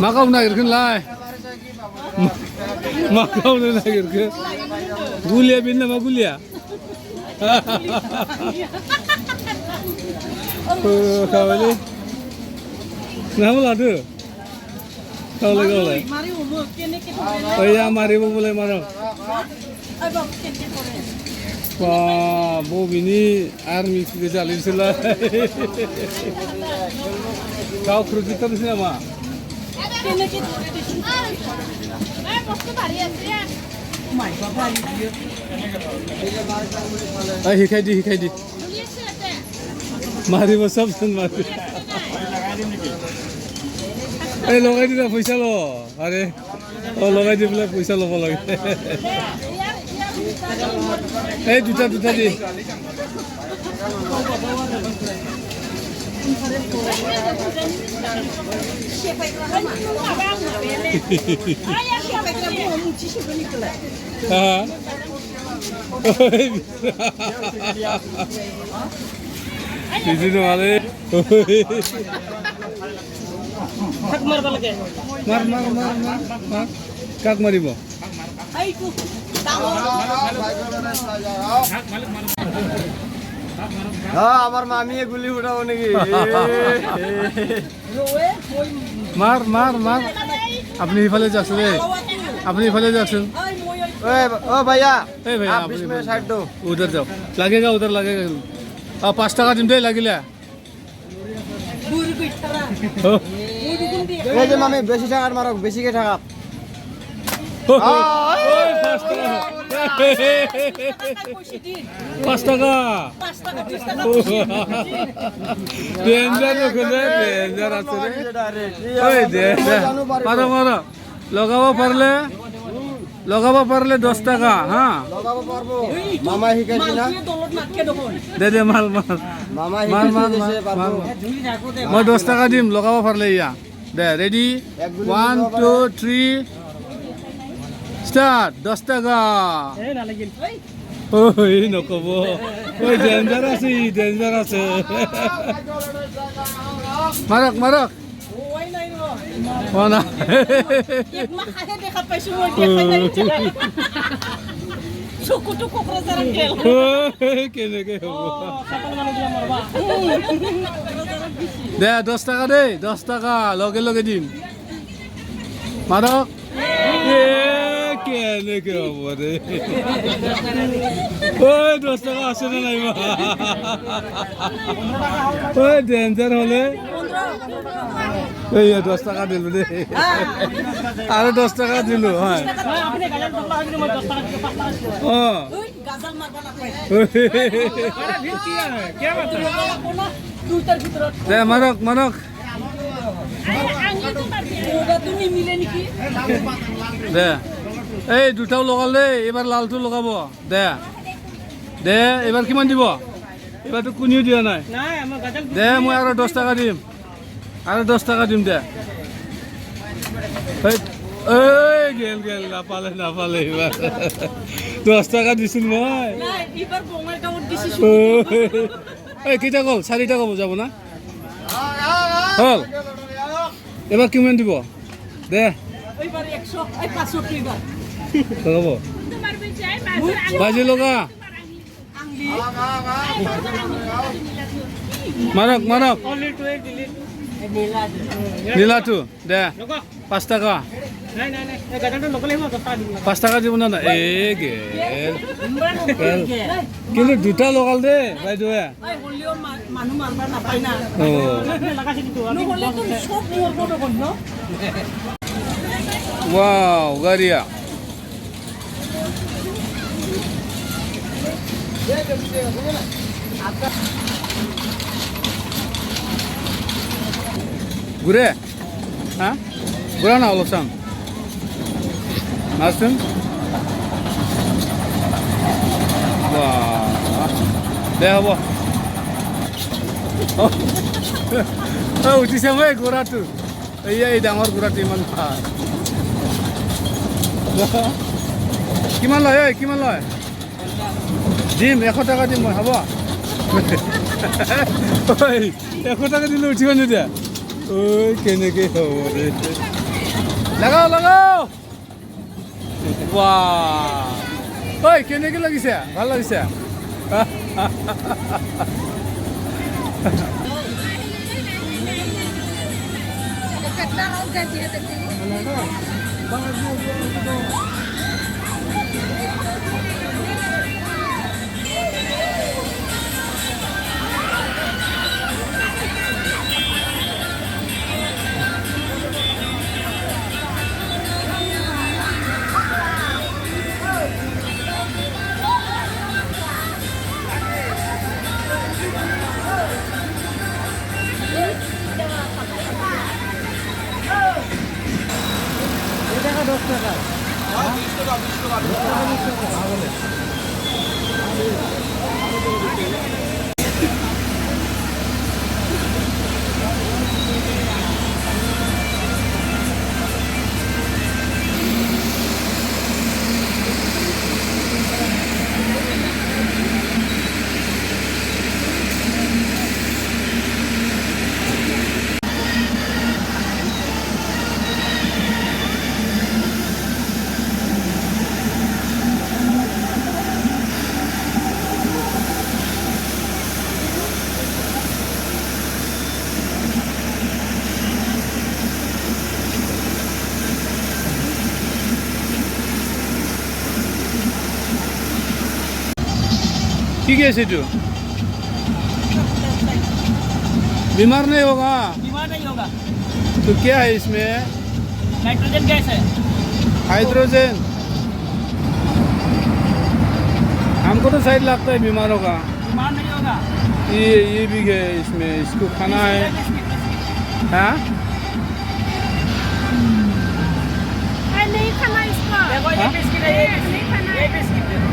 मा गावनो नागिरखोनलाय मा गावनो नागिरखो गुलिया बेनो नामा गुलिया खाबायलै नामा लादो गावलाय गावलाय ओइया मारैबो बोलाय मारो बा बबेनि आर्मि गोजालिनोसोलाय गावख्रो गिटारनोसै नामा हिखायदि मारिब सबसन मारि এই লগাই দিলা পইচা ল আরে ও লগাই দি পেলাই পইচা ল'ব লাগে এই দুটা দি কাক মাৰিব আমার মামিয়ে গুলি উঠাবো নাকি মার মার মার আপনি ইফালে যাচ্ছেন আপনি ইফালে যাচ্ছেন ও ভাইয়া এই ভাই आप बीच में साइड दो उधर जाओ लगेगा उधर लगेगा 5 টাকা দিম দেই লাগিলে এই যে মামি বেশি টাকার মারক বেশি কে টাকা 5 টাকা ডেঞ্জার ওখানে ডেঞ্জার আছে রে ওই ডেঞ্জার মারো লগাব পারলে 10 টাকা হ্যাঁ লগাবো পারবো মামা শিখাইছি না দে মাল মামা মাল শিখাইছে পারবো মই 10 টাকা দিম লগাব পারলে ইয়া দে রেডি 1 2 3 স্টার্ট 10 টাকা এই না লাগিল ওই নকব ওই ডেঞ্জার আছে মারক না কেনেকে হব দে 10 টাকা দে 10 টাকা লগে দিম মারক কেনেকে হব রে ওই 10 টাকা আসে না নাই ওই ডেঞ্জার হলে এই 10 টাকা দিল দে আরো 10 টাকা দিল হ্যাঁ দে মারক দে এই দুটাও লগাল দে এবার লালটো লগাব দে এবার কিমান দিব এবাৰতো কোনেও দিয়া নাই দে মই আৰু 10 টাকা দিম দে এই গেল নাপালে এবাৰ 10 টাকা দিছিল মই এই কেইটা গ'ল 4টা ক'ব যাব না হ'ল এবাৰ কিমান দিব দে লগাব বাজি লগা মারক নীলাটো দে 5 টাকা 5 টাকা দিব না এ গেল কিন্তু দুটা লগাল দে বাইদেৱে ওয়াও গাড়িয়া ঘুৰে হ্যাঁ ঘুৰা না অলপ চাম নাচুন দে হ'ব উঠিছে মই ঘোঁৰাটো এই ডাঙৰ ঘোঁৰাটো ইমান ভাল কিমান লয় দিম 100 টাকা দিম মই হ'ব 100 টাকা দিলে উঠিব নিদিয়া ওই কেনেকে হ'ব রে লাগাও লাগাও বাহ ঐ কেনেকৈ লাগিছে ভাল লাগিছে की गैस है जो बीमार नहीं होगा बीमार नहीं होगा। तो क्या है इसमें नाइट्रोजन गैस है। हाइड्रोजन हमको तो शायद लगता है बीमारों का बीमार नहीं होगा। ये भी है इसमें इसको खाना है हाँ नहीं खाना इसको। देखो ये हाँ? बिस्किट है, ये नहीं खाना ये है। बिस्किट देखो।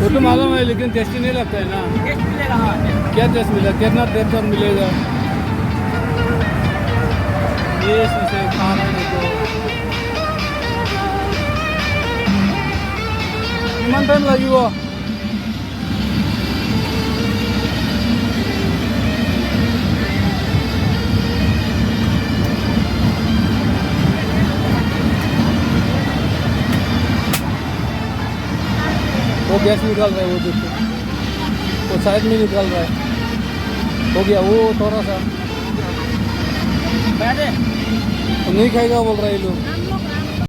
वो तो मालूम है लेकिन टेस्टी नहीं लगता है ना टेस्ट मिलेगा। हाँ क्या टेस्ट मिलेगा कितना देर तक मिलेगा ये इसमें से खा रहे हैं तो किमान टाइम লাগিব वो गैस निकाल रहा है वो देखो वो साइड में निकाल रहा है हो गया वो थोड़ा सा बैठे नहीं खाएगा बोल रहा है ये लोग हम